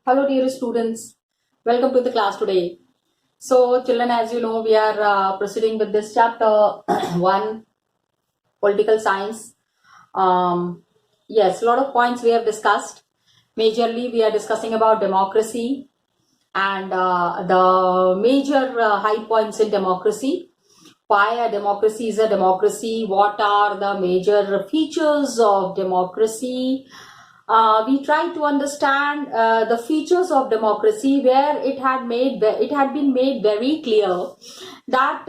Hello, dear students. Welcome to the class today. So, children, as you know, we are proceeding with this chapter 1, political science. Yes, a lot of points we have discussed. Majorly, we are discussing about democracy and the major high points in democracy. Why a democracy is a democracy? What are the major features of democracy? We try to understand the features of democracy, where it had been made very clear that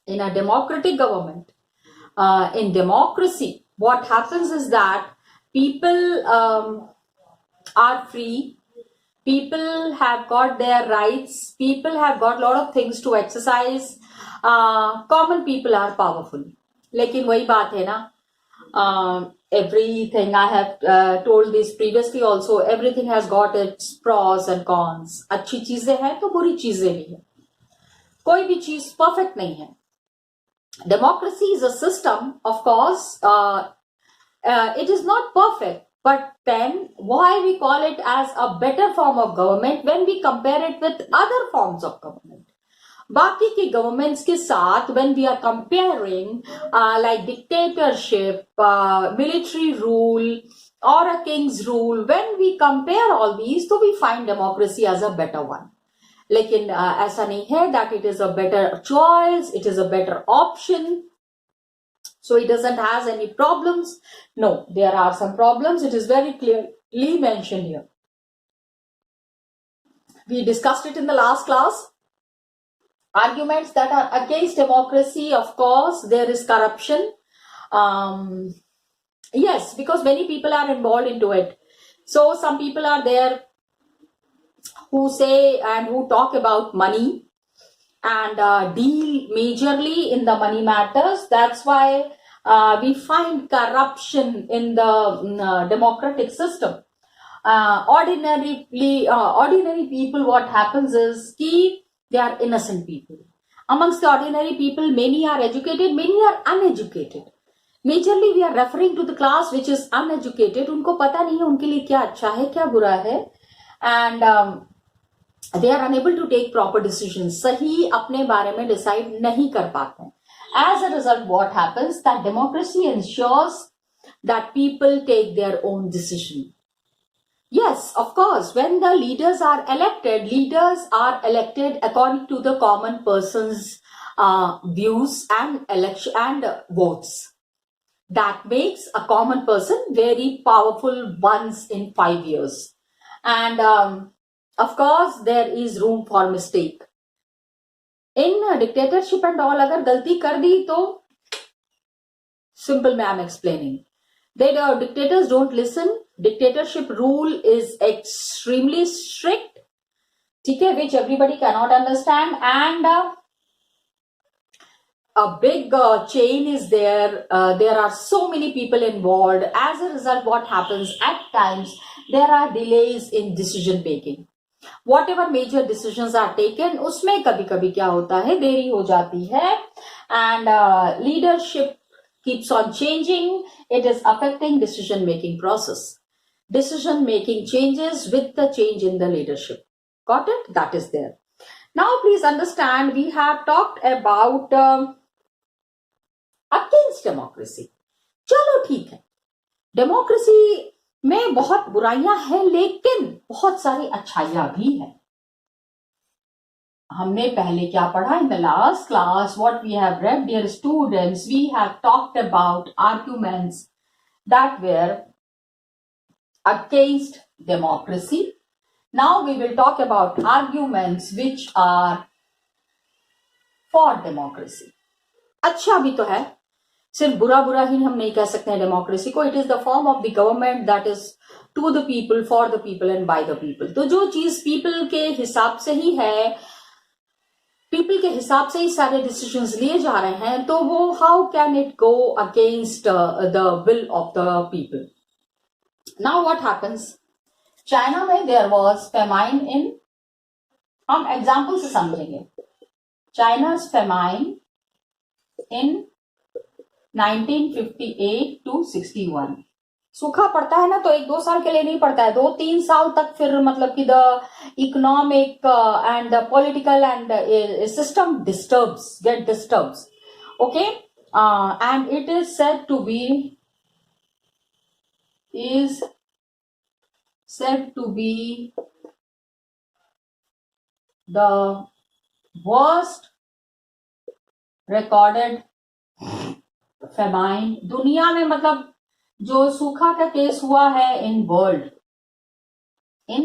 in a democratic government, in democracy, what happens is that people are free. People have got their rights. People have got a lot of things to exercise. Common people are powerful. लेकिन वही बात है ना, everything I have told this previously also, everything has got its pros and cons. अच्छी चीजें हैं तो बुरी चीजें भी हैं. कोई भी चीज परफेक्ट नहीं है. Democracy is a system, of course. It is not perfect, but then why we call it as a better form of government when we compare it with other forms of government. बाकी के governments के साथ when we are comparing like dictatorship, military rule or a king's rule, when we compare all these, so we find democracy as a better one. लेकिन ऐसा नहीं है that it is a better choice, it is a better option, so it doesn't has any problems. No, there are some problems. It is very clearly mentioned here. We discussed it in the last class. Arguments that are against democracy, of course, there is corruption. Yes, because many people are involved into it. So some people are there who say and who talk about money and deal majorly in the money matters. That's why we find corruption in the democratic system. Ordinary people, what happens is they are innocent people. Amongst the ordinary people, many are educated, many are uneducated. Majorly we are referring to the class which is uneducated. उनको पता नहीं है उनके लिए क्या अच्छा है क्या बुरा है, and they are unable to take proper decisions. सही अपने बारे में decide नहीं कर पाते हैं. As a result, what happens that democracy ensures that people take their own decision. Yes, of course, when the leaders are elected according to the common person's views and election and votes. That makes a common person very powerful once in 5 years. And of course, there is room for mistake. In dictatorship and all, अगर गलती कर दी तो simple, I am explaining. Dictators don't listen. Dictatorship rule is extremely strict, which everybody cannot understand, and a big chain is there. There are so many people involved. As a result, what happens at times, there are delays in decision making. Whatever major decisions are taken, उसमें कभी-कभी क्या होता है, देरी हो जाती है, and leadership keeps on changing. It is affecting decision making process. Decision making changes with the change in the leadership. Got it? That is there. Now please understand, we have talked about against democracy. चलो ठीक है, democracy में बहुत बुराइयां हैं लेकिन बहुत सारी अच्छाइयां भी हैं. हमने पहले क्या पढ़ा in the last class? What we have read, dear students, we have talked about arguments that were against democracy. Now we will talk about arguments which are for democracy. अच्छा भी तो है, सिर्फ बुरा बुरा ही हम नहीं कह सकते हैं डेमोक्रेसी को. It is the form of the government that is to the people, for the people and by the people. तो जो चीज पीपल के हिसाब से ही है, पीपल के हिसाब से ही सारे डिसीजंस लिए जा रहे हैं, तो वो how can it go against the will of the people. Now what happens, China में देयर वाज फेमाइन इन, हम एग्जांपल से समझेंगे. चाइना's famine in 1958 to 61. सूखा पड़ता है ना तो 1-2 साल के लिए नहीं पड़ता है, 2-3 साल तक फिर मतलब कि the economic and the political and system get disturbs. Okay, and it is said to be the worst recorded famine दुनिया में, मतलब जो सूखा का केस हुआ है in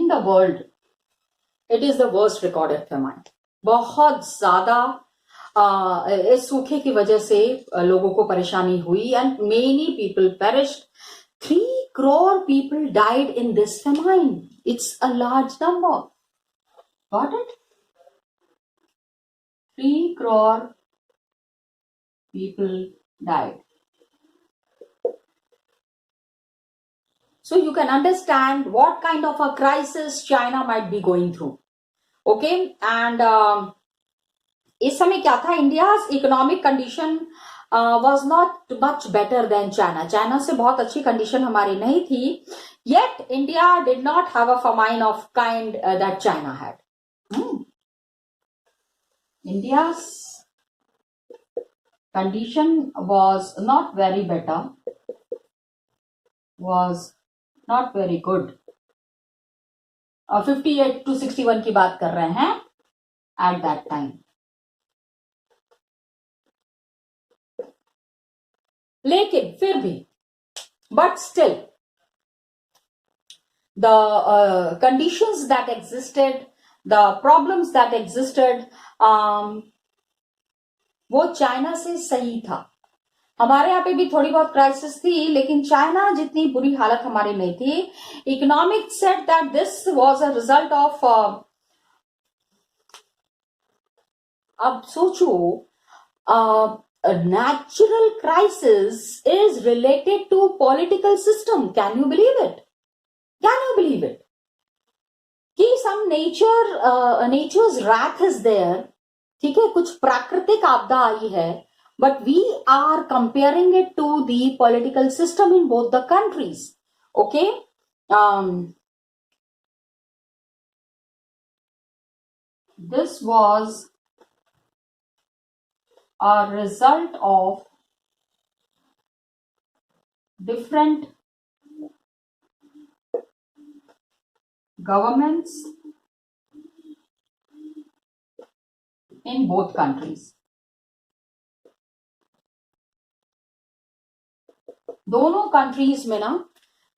the world, it is the worst recorded famine. बहुत ज्यादा इस सूखे की वजह से लोगों को परेशानी हुई and many people perished. 3 crore people died in this famine. It's a large number. Got it? 3 crore people died. So you can understand what kind of a crisis China might be going through. Okay, and इस समय क्या था, India's economic condition was not much better than China. China से बहुत अच्छी condition हमारी नहीं थी. Yet India did not have a famine of kind that China had. India's condition was not very better, was not very good. 58 to 61 की बात कर रहे हैं at that time. लेकिन फिर भी, but still, the conditions that existed, the problems that existed, वो China से सही था. हमारे यहाँ पे भी थोड़ी बहुत क्राइसिस थी, लेकिन चाइना जितनी बुरी हालत हमारी नहीं थी. Economic said that this was a result of, अब सोचो, a natural crisis is related to political system. Can you believe it? कि some nature's wrath is there. ठीक है, कुछ प्राकृतिक आपदा आई है, but we are comparing it to the political system in both the countries. Okay, this was a result of different governments in both countries. दोनों countries में ना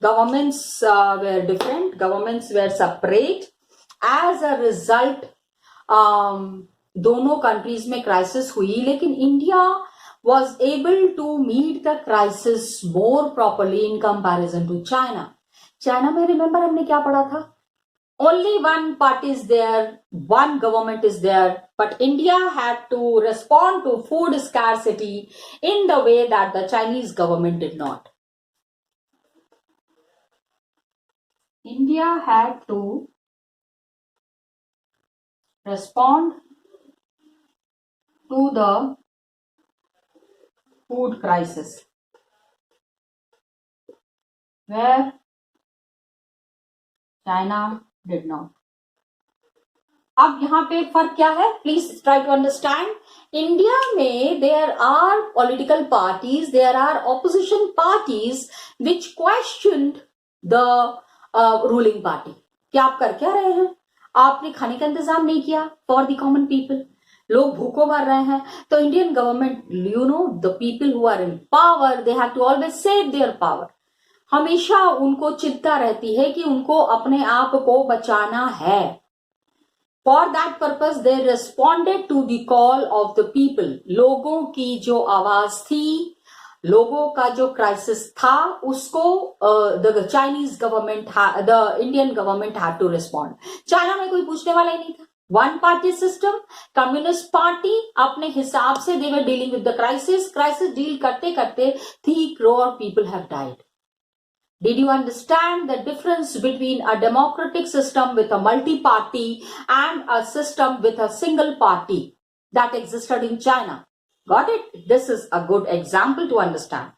governments were different, governments were separate. As a result, दोनों countries में crisis हुई, लेकिन India was able to meet the crisis more properly in comparison to China. China में remember हमने क्या पढ़ा था? Only one party is there, one government is there, but India had to respond to food scarcity in the way that the Chinese government did not. India had to respond to the food crisis, where China did not. अब यहाँ पे फर्क क्या है? Please try to understand. India में there are political parties, there are opposition parties which questioned the ruling party. क्या आप कर क्या रहे हैं? आपने खाने का इंतजाम नहीं किया फॉर द कॉमन पीपल. लोग भूखों मर रहे हैं. तो Indian government, you know, the people who are in power, they have to always save their power. हमेशा उनको चिंता रहती है कि उनको अपने आप को बचाना है. For that purpose they responded to the call of the people. लोगों की जो आवाज थी, लोगों का जो क्राइसिस था, उसको the Chinese government, the Indian government had to respond. China में कोई पूछने वाला ही नहीं था. One party system, communist party अपने हिसाब से they were dealing with the crisis. Crisis deal करते करते 3 crore people have died. Did you understand the difference between a democratic system with a multi-party and a system with a single party that existed in China? Got it? This is a good example to understand.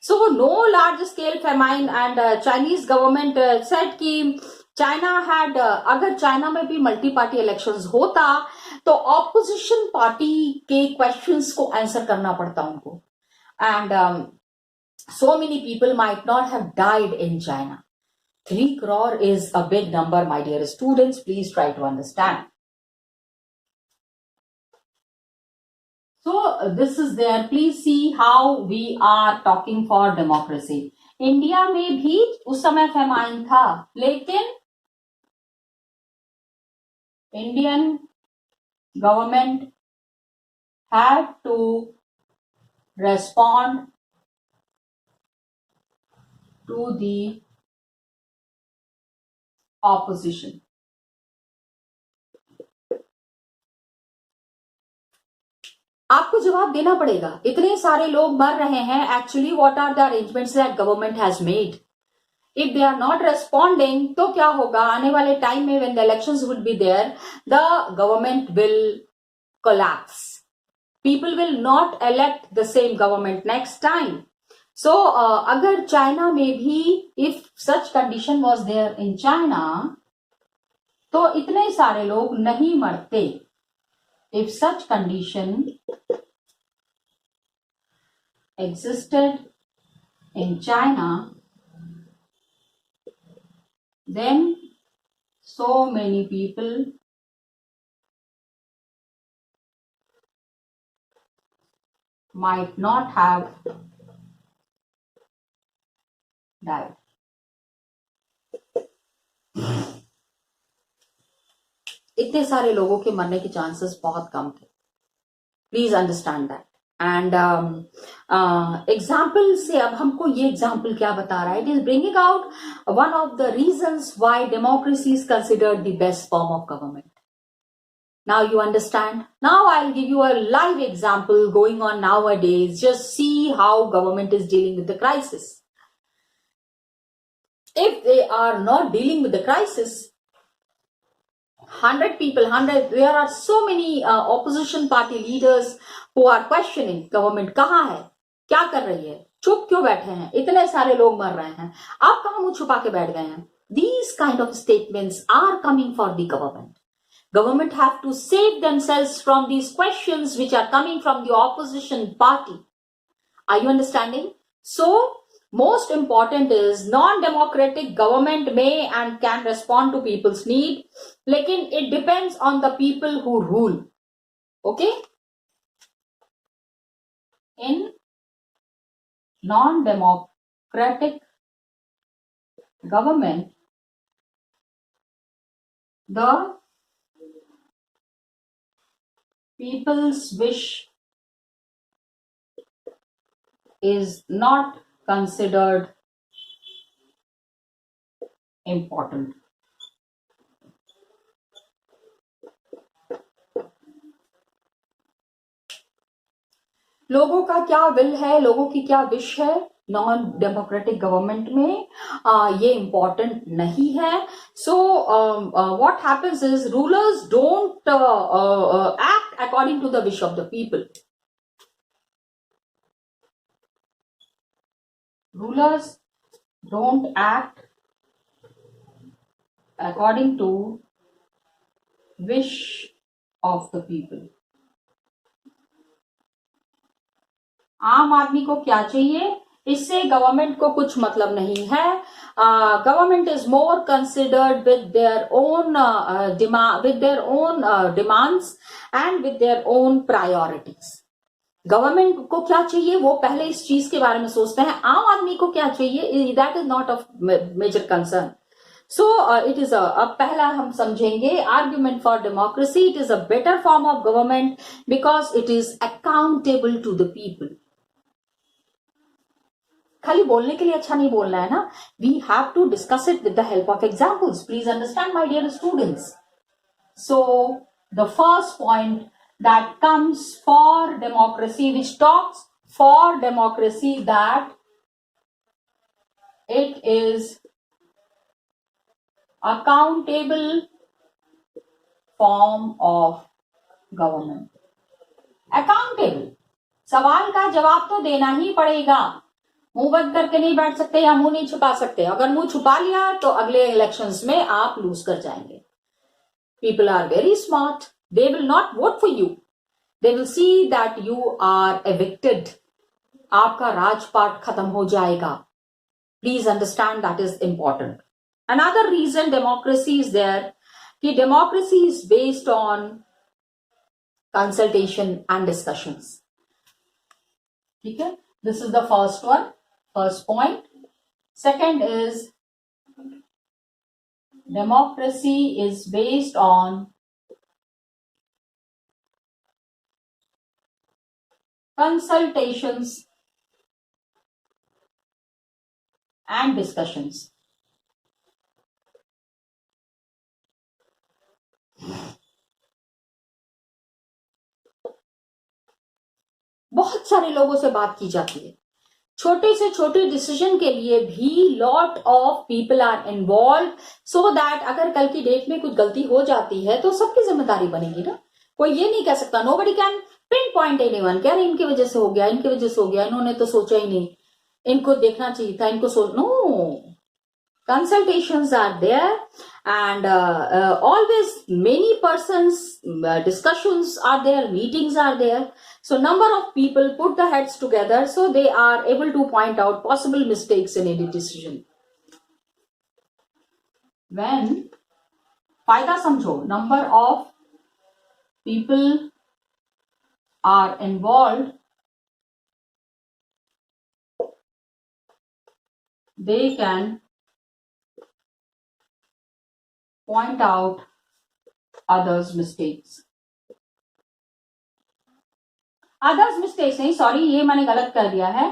So no large scale famine, and Chinese government said कि China had, अगर China में भी multi party elections होता तो opposition party के questions को answer करना पड़ता उनको, and so many people might not have died in China. 3 crore is a big number, my dear students. Please try to understand. So this is there. Please see how we are talking for democracy. India में भी उस समय famine था, लेकिन Indian government had to respond to the opposition. आपको जवाब देना पड़ेगा, इतने सारे लोग मर रहे हैं. Actually what are the arrangements that government has made? If they are not responding तो क्या होगा आने वाले टाइम में? When the elections would be there, the government will collapse. People will not elect the same government next time. So अगर China में भी if such condition was there in China तो इतने सारे लोग नहीं मरते. If such condition existed in China, then so many people might not have died. इतने सारे लोगों के मरने के चांसेस बहुत कम थे. Please understand that. And example से अब हमको ये एग्जाम्पल क्या बता रहा है? It is bringing out one of the reasons why democracy is considered the best form of government. Now you understand. Now I'll give you a live example going on nowadays. Just see how government is dealing with the crisis. If they are not dealing with the crisis, 100 people, there are so many opposition party leaders who are questioning government. कहाँ है, क्या कर रही है, चुप क्यों बैठे हैं, इतने सारे लोग मर रहे हैं, आप कहाँ मुंह छुपा के बैठ गए हैं? These kind of statements are coming for the government. Government have to save themselves from these questions which are coming from the opposition party. Are you understanding? So most important is non-democratic government may and can respond to people's need, lekin it depends on the people who rule. Okay? In non-democratic government, the people's wish is not considered important. लोगों का क्या will है, लोगों की क्या wish है non democratic government में, ये इंपॉर्टेंट नहीं है. So what happens is rulers don't act according to the wish of the people. Rulers don't act according to wish of the people. आम आदमी को क्या चाहिए, इससे गवर्नमेंट को कुछ मतलब नहीं है. Government is more considered with their own demands and with their own priorities. Government को क्या चाहिए वो पहले इस चीज के बारे में सोचते हैं. आम आदमी को क्या चाहिए, that is not of major concern. So it is पहला हम समझेंगे argument for democracy. It is a better form of government because it is accountable to the people. खाली बोलने के लिए अच्छा नहीं बोलना है ना. We have to discuss it with the help of examples. Please understand my dear students. So the first point that comes for democracy, which talks for democracy, that it is accountable form of government. Accountable, सवाल का जवाब तो देना ही पड़ेगा. मुंह बंद करके नहीं बैठ सकते या मुंह नहीं छुपा सकते. अगर मुंह छुपा लिया तो अगले इलेक्शंस में आप लूज कर जाएंगे. People are very smart. They will not vote for you. They will see that you are evicted. आपका राजपाट खत्म हो जाएगा. Please understand that is important. Another reason democracy is there, कि democracy is based on consultation and discussions. ठीक है? This is the first one, first point. Second is democracy is based on consultations and discussions. बहुत सारे लोगों से बात की जाती है. छोटे से छोटे डिसीजन के लिए भी lot of people are involve, so that अगर कल की डेट में कुछ गलती हो जाती है तो सबकी जिम्मेदारी बनेगी ना. कोई ये नहीं कह सकता, nobody can pin point anyone, कह रहे इनकी वजह से हो गया, इनकी वजह से हो गया, इन्होंने तो सोचा ही नहीं, इनको देखना चाहिए था, इनको no. Consultations are there, and always many persons discussions are there, meetings are there. So number of people put the heads together, so they are able to point out possible mistakes in any decision. When फायदा समझो, number of people are involved, they can point out others mistakes. Others mistakes नहीं, sorry ये मैंने गलत कर दिया है.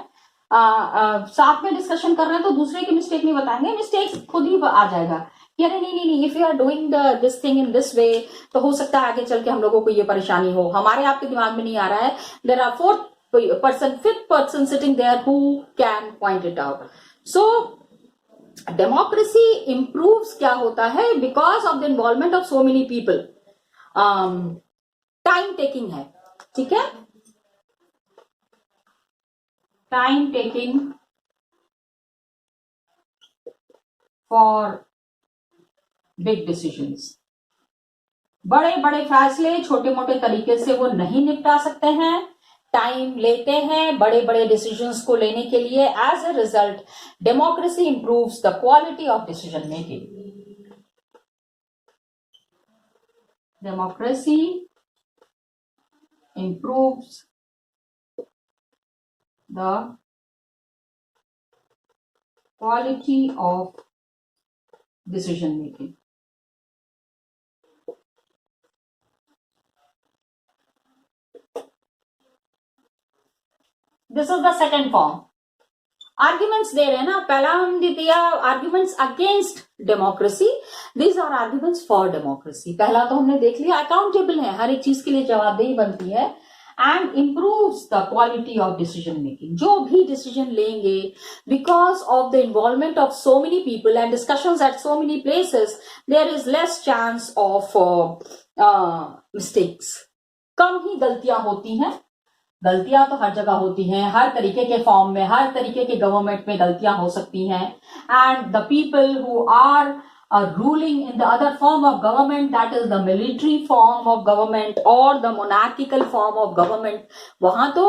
साथ में डिस्कशन कर रहे हैं तो दूसरे की मिस्टेक नहीं बताएंगे, मिस्टेक्स खुद ही आ जाएगा. यार नहीं, if you are doing this thing in this way तो हो सकता है आगे चल के हम लोगों को ये परेशानी हो. हमारे आपके दिमाग में नहीं आ रहा है. There are fifth person sitting there who can point it out. So democracy improves क्या होता है, because of the involvement of so many people. Time taking है, ठीक है, time taking for big decisions. बड़े बड़े फैसले छोटे मोटे तरीके से वो नहीं निपटा सकते हैं, टाइम लेते हैं बड़े बड़े डिसीजंस को लेने के लिए. As a result democracy improves the quality of decision making. Democracy improves the quality of decision making. This is the second form. Arguments दे रहे हैं ना, पहला हम दिया arguments against democracy, these are arguments for democracy. पहला तो हमने देख लिया, अकाउंटेबल है, हर एक चीज के लिए जवाबदेही बनती है, and improves the quality of decision making. जो भी डिसीजन लेंगे, because of the involvement of so many people and discussions at so many places, there is less chance of mistakes. कम ही गलतियां होती हैं. गलतियां तो हर जगह होती हैं, हर तरीके के फॉर्म में, हर तरीके के गवर्नमेंट में गलतियां हो सकती हैं. And the people who are ruling in the other form of government, that is the military form of government or the monarchical form of government, वहां तो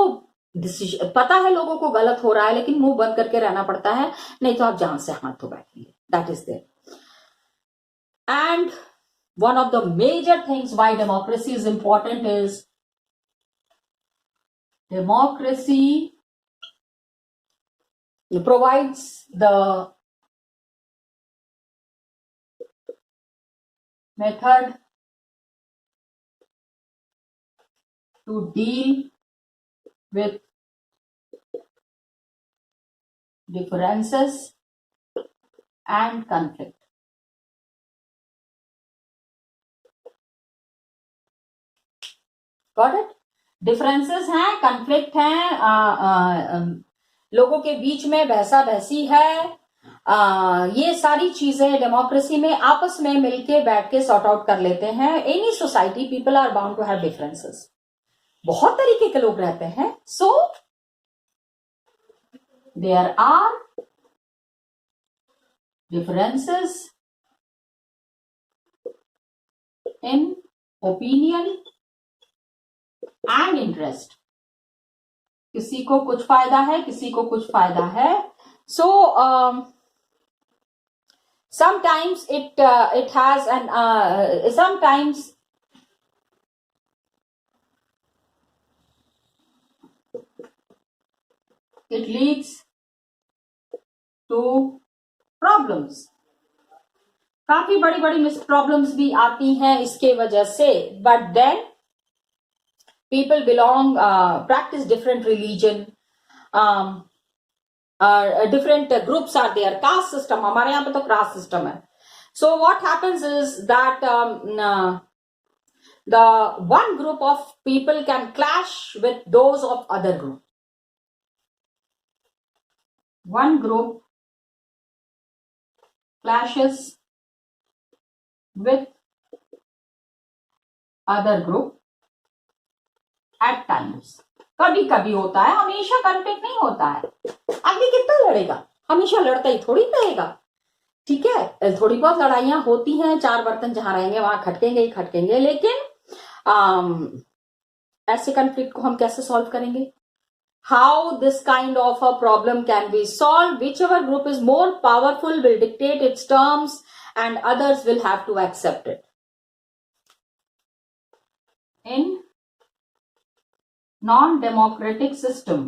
डिसीजन पता है लोगों को गलत हो रहा है, लेकिन मुंह बंद करके रहना पड़ता है, नहीं तो आप जान से हाथ धो बैठेंगे. That is there. And one of the major things why democracy is important is democracy provides the method to deal with differences and conflict. Got it? Differences हैं, कन्फ्लिक्ट हैं, लोगों के बीच में बहसा बहसी है, ये सारी चीजें डेमोक्रेसी में आपस में मिलके बैठ के सॉर्ट आउट कर लेते हैं. Any society people are bound to have differences. बहुत तरीके के लोग रहते हैं. सो there are differences in opinion and interest. किसी को कुछ फायदा है, किसी को कुछ फायदा है. So sometimes it has an sometimes it leads to problems. काफी बड़ी बड़ी मिस प्रॉब्लम्स भी आती हैं इसके वजह से. But then people belong, practice different religion, different groups are there. Caste system, हमारे यहाँ पे तो caste system है. So what happens is that the one group of people can clash with those of other group. One group clashes with other group at times. कभी कभी होता है, हमेशा कॉन्फ्लिक्ट नहीं होता है. आदमी कितना लड़ेगा, हमेशा लड़ता ही थोड़ी रहेगा. ठीक है, थोड़ी बहुत लड़ाइयां होती हैं, चार बर्तन जहां रहेंगे वहां खटकेंगे ही खटकेंगे. लेकिन ऐसे कॉन्फ्लिक्ट को हम कैसे सॉल्व करेंगे? How this kind of a problem can be solved? Whichever group is more powerful will dictate its terms and others will have to accept it. In non-democratic system,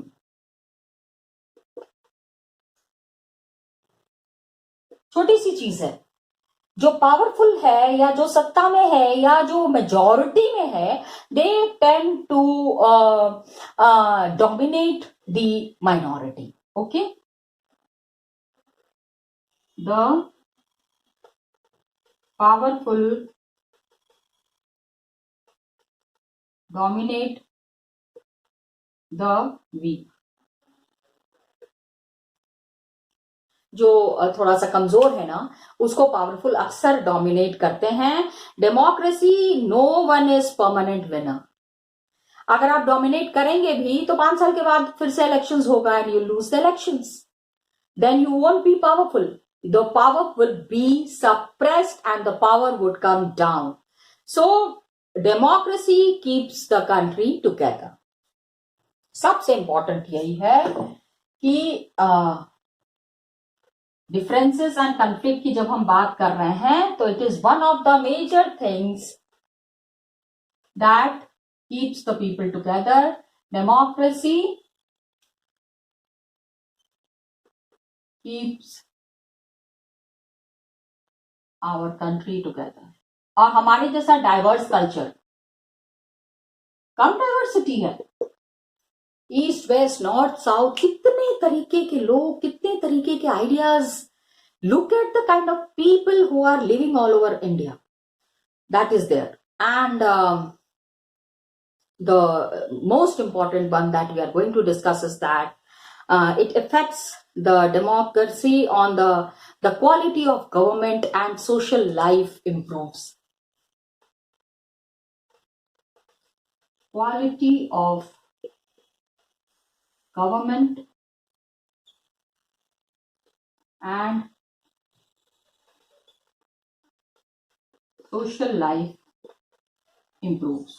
छोटी सी चीज है, जो पावरफुल है या जो सत्ता में है या जो मेजॉरिटी में है, they tend to dominate the minority. Okay, the powerful dominate the weak. जो थोड़ा सा कमजोर है ना, उसको पावरफुल अक्सर डोमिनेट करते हैं. Democracy, no one is permanent winner. अगर आप डोमिनेट करेंगे भी तो 5 साल के बाद फिर से इलेक्शंस होगा and you lose the elections. Then you won't be powerful. The power will be suppressed and the power would come down. So democracy keeps the country together. सबसे इंपॉर्टेंट यही है कि डिफरेंसेस एंड कॉन्फ्लिक्ट की जब हम बात कर रहे हैं तो it is one of the major things that keeps the people together. Democracy keeps our country together. और हमारे जैसा डाइवर्स कल्चर, कम डाइवर्सिटी है, ईस्ट वेस्ट नॉर्थ साउथ, कितने तरीके के लोग, कितने तरीके के ideas. Look at the kind of people who are living all over India, that is there. And the most important one that we are going to discuss is that it affects the democracy on the quality of government and social life improves. Quality of government and social life improves.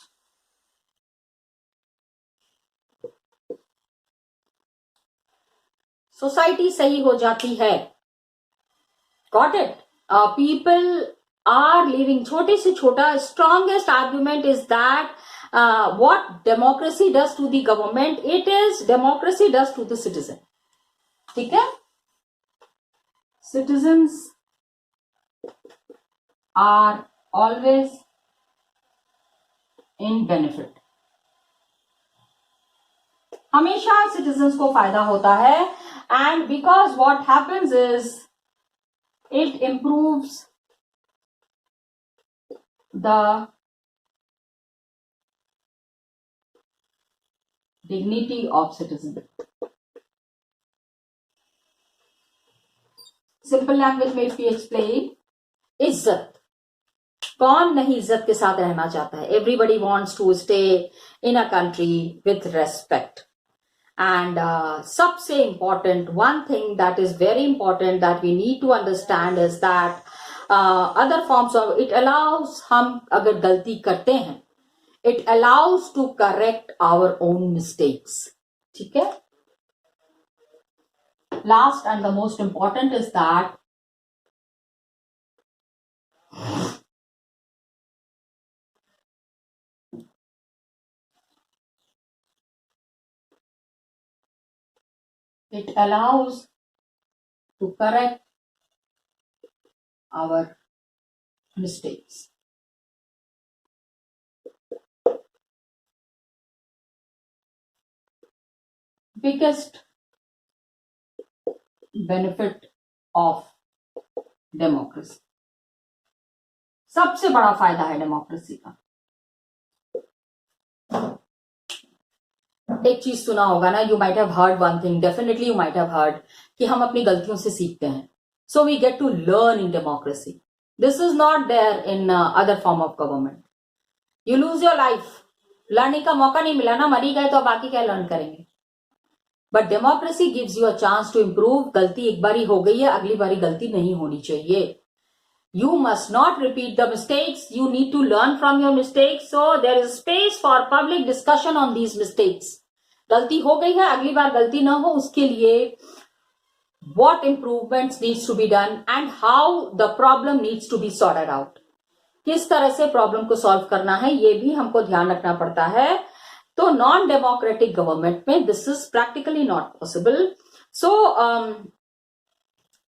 Society सही हो जाती है. Got it? People are living. छोटे से छोटा strongest argument is that what democracy does to the government, it is democracy does to the citizen. ठीक है? Citizens are always in benefit. हमेशा citizens को फायदा होता है. And because what happens is it improves the dignity of citizen. Simple language में if we explain, इज्जत. कौन नहीं इज्जत के साथ रहना चाहता है? Everybody wants to stay in a country with respect. And सबसे important, one thing that is very important that we need to understand is that other forms of it allows, हम अगर गलती करते हैं, it allows to correct our own mistakes. ठीक है? Last and the most important is that it allows to correct our mistakes. Biggest benefit of democracy. सबसे बड़ा फायदा है डेमोक्रेसी का. एक चीज सुना होगा ना, you might have heard one thing, definitely you might have heard कि हम अपनी गलतियों से सीखते हैं. So we get to learn in democracy. This is not there in other form of government. You lose your life, learning का मौका नहीं मिला ना, मरी गए तो बाकी क्या लर्न करेंगे. But democracy gives you a chance to improve. गलती एक बारी हो गई है, अगली बारी गलती नहीं होनी चाहिए. You must not repeat the mistakes. You need to learn from your mistakes. So there is space for public discussion on these mistakes. गलती हो गई है, अगली बार गलती ना हो, उसके लिए what improvements needs to be done and how the problem needs to be sorted out. किस तरह से प्रॉब्लम को सॉल्व करना है, ये भी हमको ध्यान रखना पड़ता है. तो नॉन डेमोक्रेटिक गवर्नमेंट में this is practically not possible. So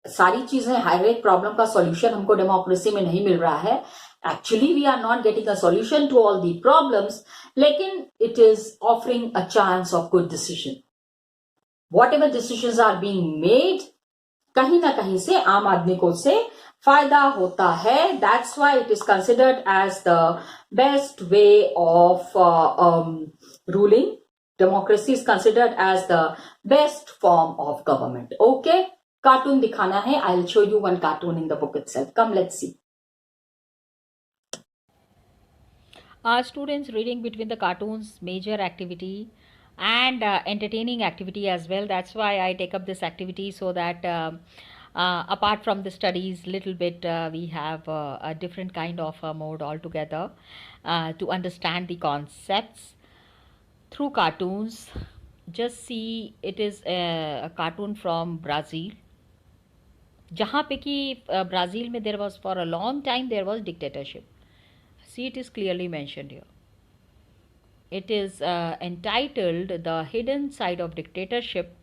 सारी चीजें, हर एक प्रॉब्लम का सॉल्यूशन हमको डेमोक्रेसी में नहीं मिल रहा है. Actually we are not getting a solution to all the problems, लेकिन it is offering a chance of good decision. Whatever decisions are being made, कहीं ना कहीं से आम आदमी को उससे फायदा होता है. That's why it is considered as the best way of ruling. Democracy is considered as the best form of government. Okay, cartoon दिखाना है. I will show you one cartoon in the book itself. Come, let's see. Our students reading between the cartoons, major activity and entertaining activity as well. That's why I take up this activity, so that apart from the studies little bit, we have a different kind of mode altogether to understand the concepts through cartoons. Just see, it is a cartoon from Brazil, जहाँ पे कि Brazil में there was for a long time there was dictatorship. See, it is clearly mentioned here. It is entitled The Hidden Side of Dictatorship,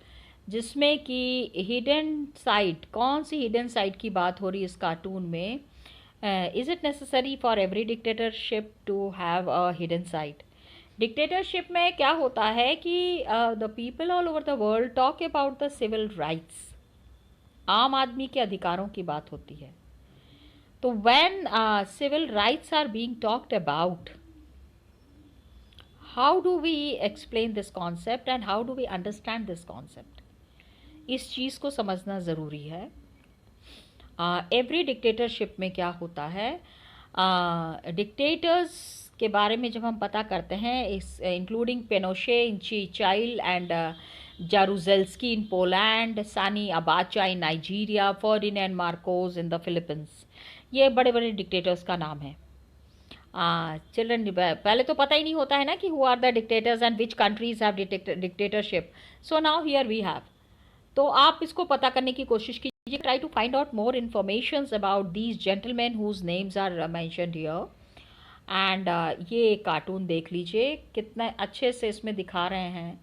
जिसमें कि hidden side, कौन सी hidden side की बात हो रही है इस कार्टून में. Is it necessary for every dictatorship to have a hidden side. Dictatorship में क्या होता है कि the people all over the world talk about the civil rights. आम आदमी के अधिकारों की बात होती है. तो when civil rights are being talked about, how do we explain this concept and how do we understand this concept. इस चीज़ को समझना ज़रूरी है. एवरी डिक्टेटरशिप में क्या होता है, डिक्टेटर्स के बारे में जब हम पता करते हैं, इस including Pinochet in Chile and Jaruzelski in Poland, Sani Abacha in Nigeria, Ferdinand Marcos in the Philippines, ये बड़े बड़े डिक्टेटर्स का नाम है. चिल्ड्रन, पहले तो पता ही नहीं होता है ना कि who are the dictators and which countries have dictatorship. So now here we have. तो आप इसको पता करने की कोशिश कीजिए. Try to find out more information about these gentleman whose names are mentioned here. And ये कार्टून देख लीजिए, कितने अच्छे से इसमें दिखा रहे हैं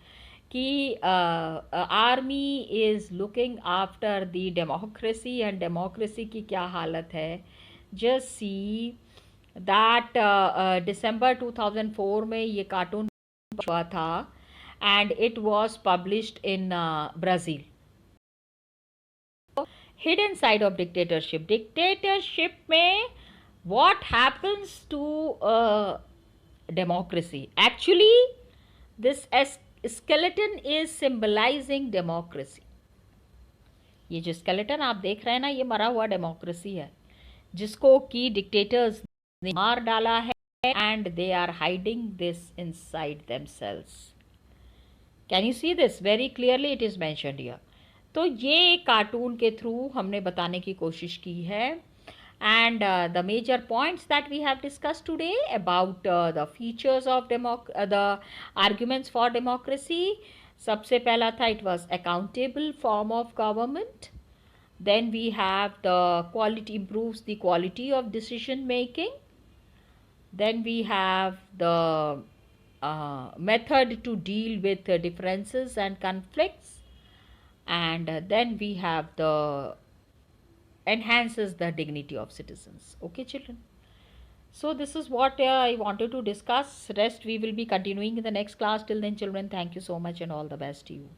कि army is looking after the democracy and democracy की क्या हालत है. जस्ट सी दैट दिसंबर 2004 में ये कार्टून हुआ था and it was published in Brazil. Hidden side of dictatorship. Dictatorship में what happens to democracy. Actually, this skeleton is symbolizing democracy. ये जो skeleton आप देख रहे हैं ना, ये मरा हुआ डेमोक्रेसी है, जिसको कि डिक्टेटर्स ने मार डाला है and they are hiding this inside themselves. Can you see this? Very clearly it is mentioned here. तो ये कार्टून के थ्रू हमने बताने की कोशिश की है. And the major points that we have discussed today about the features of the arguments for democracy. सबसे पहला था, it was accountable form of government. Then we have the quality, improves the quality of decision making. Then we have the method to deal with differences and conflicts. And then we have the enhances the dignity of citizens. Okay, children. So this is what I wanted to discuss. Rest we will be continuing in the next class. Till then, children, thank you so much and all the best to you.